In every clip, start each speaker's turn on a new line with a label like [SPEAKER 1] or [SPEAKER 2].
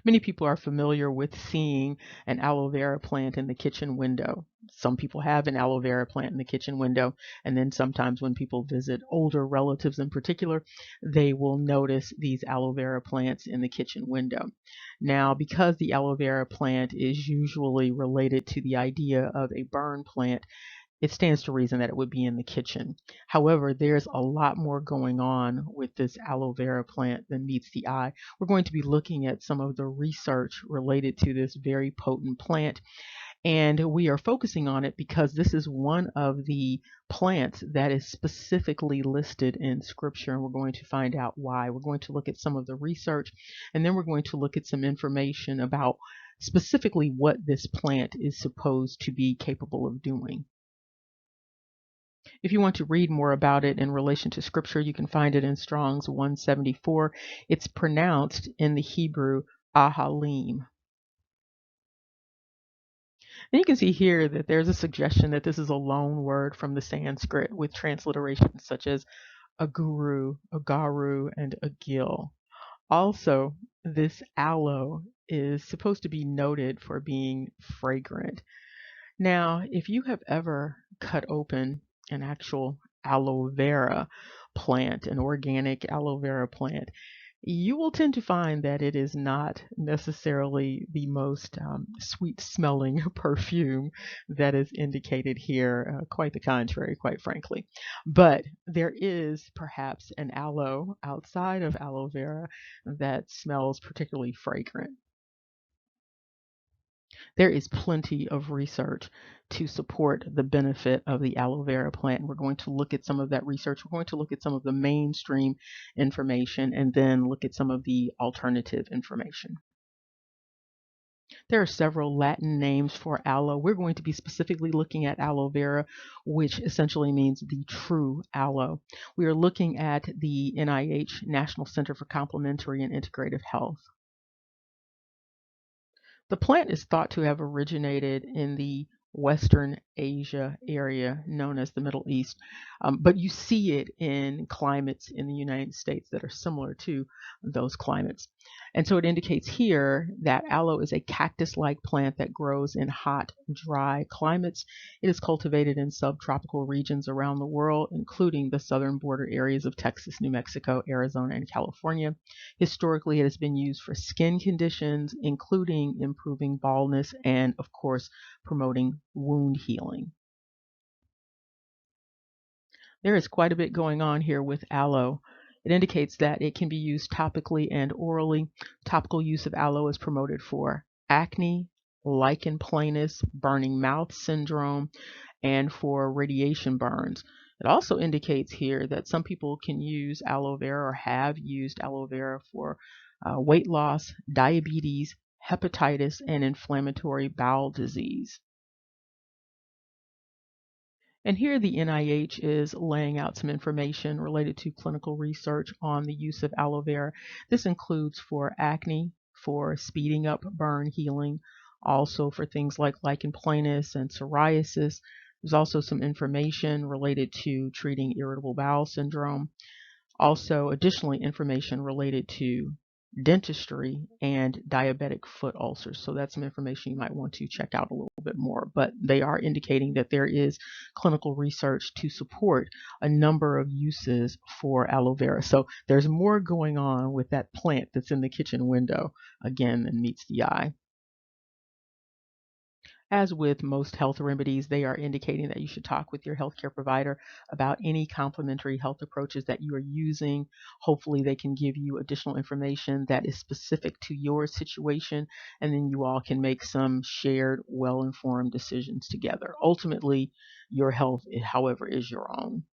[SPEAKER 1] Many people are familiar with seeing an aloe vera plant in the kitchen window. Some people have an aloe vera plant in the kitchen window, and then sometimes when people visit older relatives in particular, they will notice these aloe vera plants in the kitchen window. Now, because the aloe vera plant is usually related to the idea of a burn plant, it stands to reason that it would be in the kitchen. However, there's a lot more going on with this aloe vera plant than meets the eye. We're going to be looking at some of the research related to this very potent plant, and we are focusing on it because this is one of the plants that is specifically listed in scripture, and we're going to find out why. We're going to look at some of the research, and then we're going to look at some information about specifically what this plant is supposed to be capable of doing. If you want to read more about it in relation to scripture, you can find it in Strong's 174. It's pronounced in the Hebrew ahalim. And you can see here that there's a suggestion that this is a loan word from the Sanskrit with transliterations such as aguru, agaru, and agil. Also, this aloe is supposed to be noted for being fragrant. Now, if you have ever cut open an actual aloe vera plant, an organic aloe vera plant, you will tend to find that it is not necessarily the most sweet smelling perfume that is indicated here. Quite the contrary, quite frankly. But there is perhaps an aloe outside of aloe vera that smells particularly fragrant. There is plenty of research to support the benefit of the aloe vera plant. We're going to look at some of that research. We're going to look at some of the mainstream information and then look at some of the alternative information. There are several Latin names for aloe. We're going to be specifically looking at aloe vera, which essentially means the true aloe. We are looking at the NIH, National Center for Complementary and Integrative Health. The plant is thought to have originated in the Western Asia area known as the Middle East, but you see it in climates in the United States that are similar to those climates. And so it indicates here that aloe is a cactus-like plant that grows in hot, dry climates. It is cultivated in subtropical regions around the world, including the southern border areas of Texas, New Mexico, Arizona, and California. Historically, it has been used for skin conditions, including improving baldness and, of course, promoting wound healing. There is quite a bit going on here with aloe. It indicates that it can be used topically and orally. Topical use of aloe is promoted for acne, lichen planus, burning mouth syndrome, and for radiation burns. It also indicates here that some people can use aloe vera or have used aloe vera for weight loss, diabetes, hepatitis, and inflammatory bowel disease. And here the NIH is laying out some information related to clinical research on the use of aloe vera. This includes for acne, for speeding up burn healing, also for things like lichen planus and psoriasis. There's also some information related to treating irritable bowel syndrome. Also, additionally, information related to dentistry and diabetic foot ulcers. So that's some information you might want to check out a little bit more. But they are indicating that there is clinical research to support a number of uses for aloe vera. So there's more going on with that plant that's in the kitchen window, again, than meets the eye. As with most health remedies, they are indicating that you should talk with your healthcare provider about any complementary health approaches that you are using. Hopefully, they can give you additional information that is specific to your situation, and then you all can make some shared, well-informed decisions together. Ultimately, your health, however, is your own.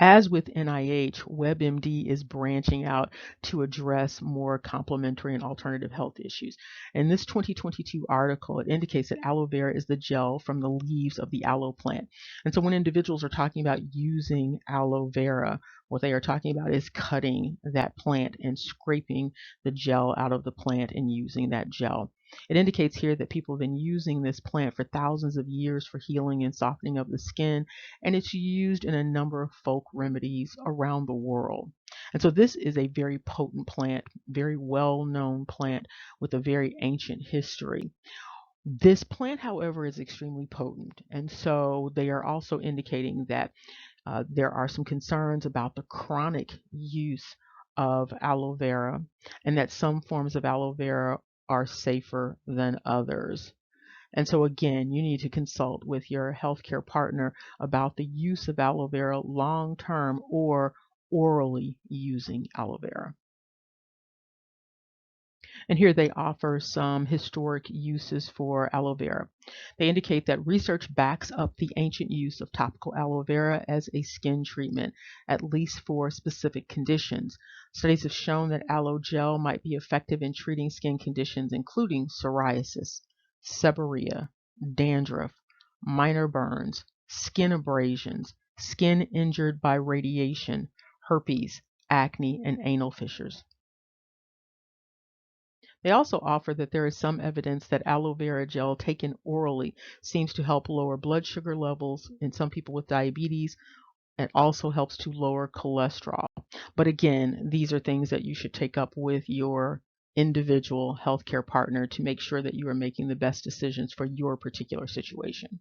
[SPEAKER 1] As with NIH, WebMD is branching out to address more complementary and alternative health issues. In this 2022 article, it indicates that aloe vera is the gel from the leaves of the aloe plant. And so when individuals are talking about using aloe vera, what they are talking about is cutting that plant and scraping the gel out of the plant and using that gel. It indicates here that people have been using this plant for thousands of years for healing and softening of the skin, and it's used in a number of folk remedies around the world. And so this is a very potent plant, very well-known plant with a very ancient history. This plant, however, is extremely potent, and so they are also indicating that there are some concerns about the chronic use of aloe vera, and that some forms of aloe vera are safer than others. And so, again, you need to consult with your healthcare partner about the use of aloe vera long term or orally using aloe vera. And here they offer some historic uses for aloe vera. They indicate that research backs up the ancient use of topical aloe vera as a skin treatment, at least for specific conditions. Studies have shown that aloe gel might be effective in treating skin conditions including psoriasis, seborrhea, dandruff, minor burns, skin abrasions, skin injured by radiation, herpes, acne, and anal fissures. They also offer that there is some evidence that aloe vera gel taken orally seems to help lower blood sugar levels in some people with diabetes. It also helps to lower cholesterol. But again, these are things that you should take up with your individual healthcare partner to make sure that you are making the best decisions for your particular situation.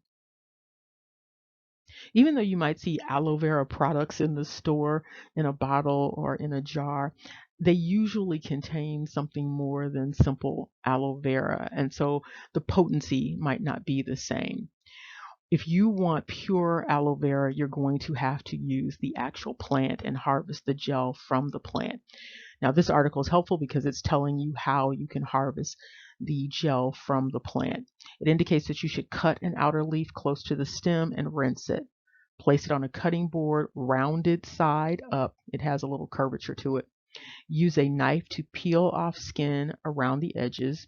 [SPEAKER 1] Even though you might see aloe vera products in the store in a bottle or in a jar, they usually contain something more than simple aloe vera. And so the potency might not be the same. If you want pure aloe vera, you're going to have to use the actual plant and harvest the gel from the plant. Now, this article is helpful because it's telling you how you can harvest the gel from the plant. It indicates that you should cut an outer leaf close to the stem and rinse it. Place it on a cutting board, rounded side up. It has a little curvature to it. Use a knife to peel off skin around the edges.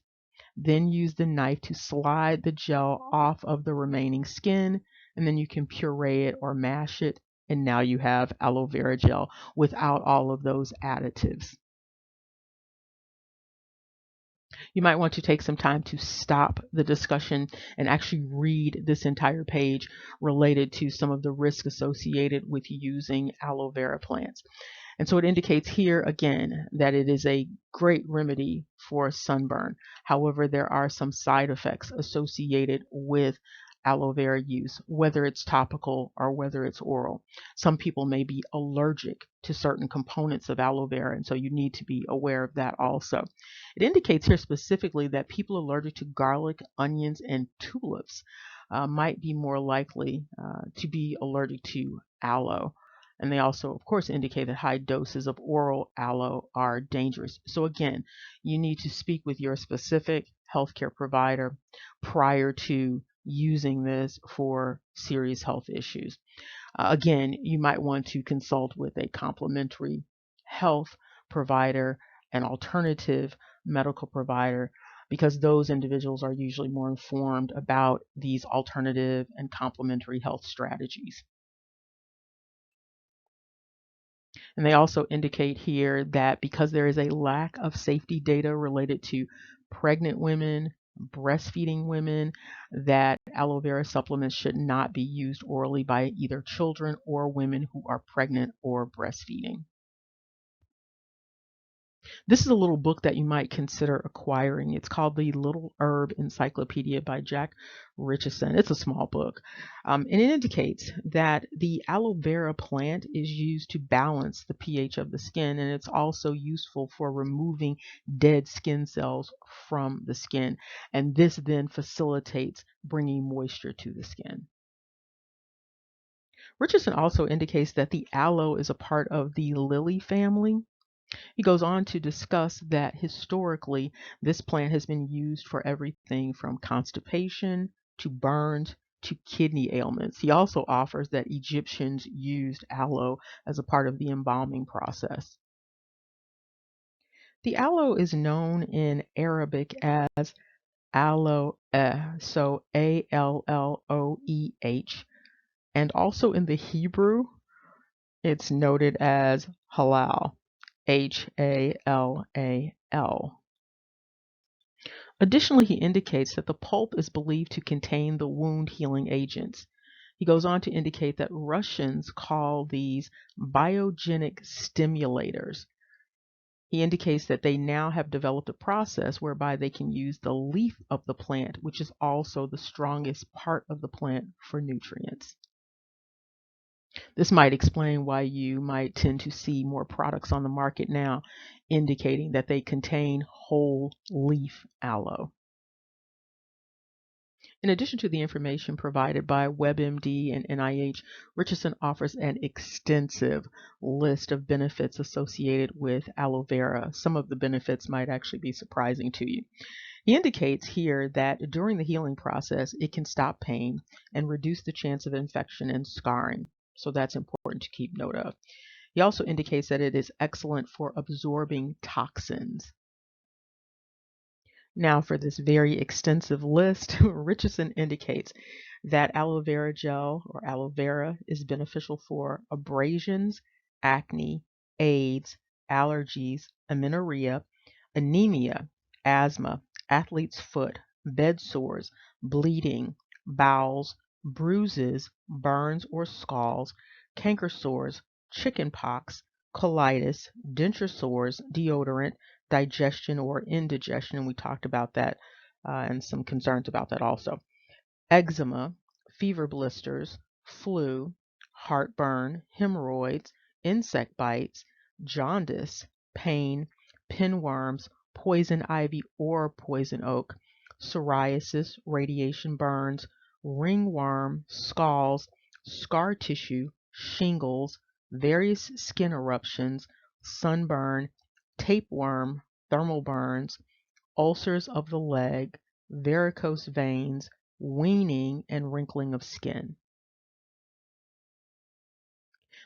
[SPEAKER 1] Then use the knife to slide the gel off of the remaining skin, and then you can puree it or mash it, and now you have aloe vera gel without all of those additives. You might want to take some time to stop the discussion and actually read this entire page related to some of the risks associated with using aloe vera plants. And so it indicates here again that it is a great remedy for sunburn. However, there are some side effects associated with aloe vera use, whether it's topical or whether it's oral. Some people may be allergic to certain components of aloe vera, and so you need to be aware of that also. It indicates here specifically that people allergic to garlic, onions, and tulips might be more likely to be allergic to aloe. And they also, of course, indicate that high doses of oral aloe are dangerous. So again, you need to speak with your specific healthcare provider prior to using this for serious health issues. Again, you might want to consult with a complementary health provider, an alternative medical provider, because those individuals are usually more informed about these alternative and complementary health strategies. And they also indicate here that because there is a lack of safety data related to pregnant women, breastfeeding women, that aloe vera supplements should not be used orally by either children or women who are pregnant or breastfeeding. This is a little book that you might consider acquiring. It's called The Little Herb Encyclopedia by Jack Richardson. It's a small book. And it indicates that the aloe vera plant is used to balance the pH of the skin, and it's also useful for removing dead skin cells from the skin. And this then facilitates bringing moisture to the skin. Richardson also indicates that the aloe is a part of the lily family. He goes on to discuss that historically, this plant has been used for everything from constipation to burns to kidney ailments. He also offers that Egyptians used aloe as a part of the embalming process. The aloe is known in Arabic as aloe, so Alloeh, and also in the Hebrew, it's noted as halal. Halal. Additionally, he indicates that the pulp is believed to contain the wound healing agents. He goes on to indicate that Russians call these biogenic stimulators. He indicates that they now have developed a process whereby they can use the leaf of the plant, which is also the strongest part of the plant, for nutrients. This might explain why you might tend to see more products on the market now indicating that they contain whole leaf aloe. In addition to the information provided by WebMD and NIH, Richardson offers an extensive list of benefits associated with aloe vera. Some of the benefits might actually be surprising to you. He indicates here that during the healing process, it can stop pain and reduce the chance of infection and scarring. So that's important to keep note of. He also indicates that it is excellent for absorbing toxins. Now, for this very extensive list, Richardson indicates that aloe vera gel or aloe vera is beneficial for abrasions, acne, AIDS, allergies, amenorrhea, anemia, asthma, athlete's foot, bed sores, bleeding, bowels, bruises, burns or scalds, canker sores, chicken pox, colitis, denture sores, deodorant, digestion or indigestion, and we talked about that and some concerns about that also. Eczema, fever blisters, flu, heartburn, hemorrhoids, insect bites, jaundice, pain, pinworms, poison ivy or poison oak, psoriasis, radiation burns, ringworm, scalds, scar tissue, shingles, various skin eruptions, sunburn, tapeworm, thermal burns, ulcers of the leg, varicose veins, weaning, and wrinkling of skin.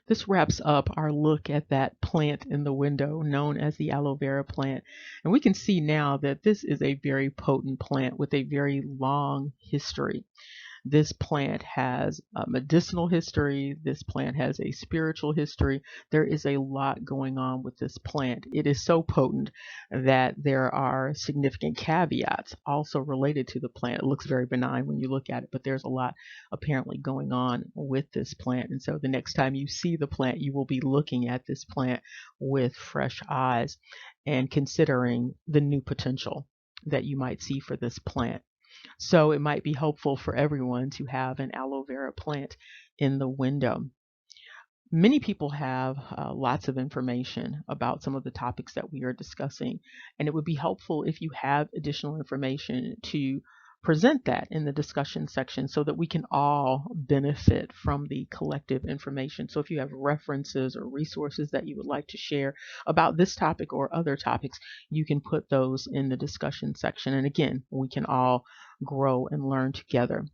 [SPEAKER 1] This wraps up our look at that plant in the window known as the aloe vera plant. And we can see now that this is a very potent plant with a very long history. This plant has a medicinal history. This plant has a spiritual history. There is a lot going on with this plant. It is so potent that there are significant caveats also related to the plant. It looks very benign when you look at it, but there's a lot apparently going on with this plant. And so the next time you see the plant, you will be looking at this plant with fresh eyes and considering the new potential that you might see for this plant. So it might be helpful for everyone to have an aloe vera plant in the window. Many people have lots of information about some of the topics that we are discussing, and it would be helpful if you have additional information to present that in the discussion section so that we can all benefit from the collective information. So if you have references or resources that you would like to share about this topic or other topics, you can put those in the discussion section. And again, we can all grow and learn together.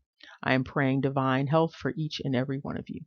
[SPEAKER 1] I am praying divine health for each and every one of you.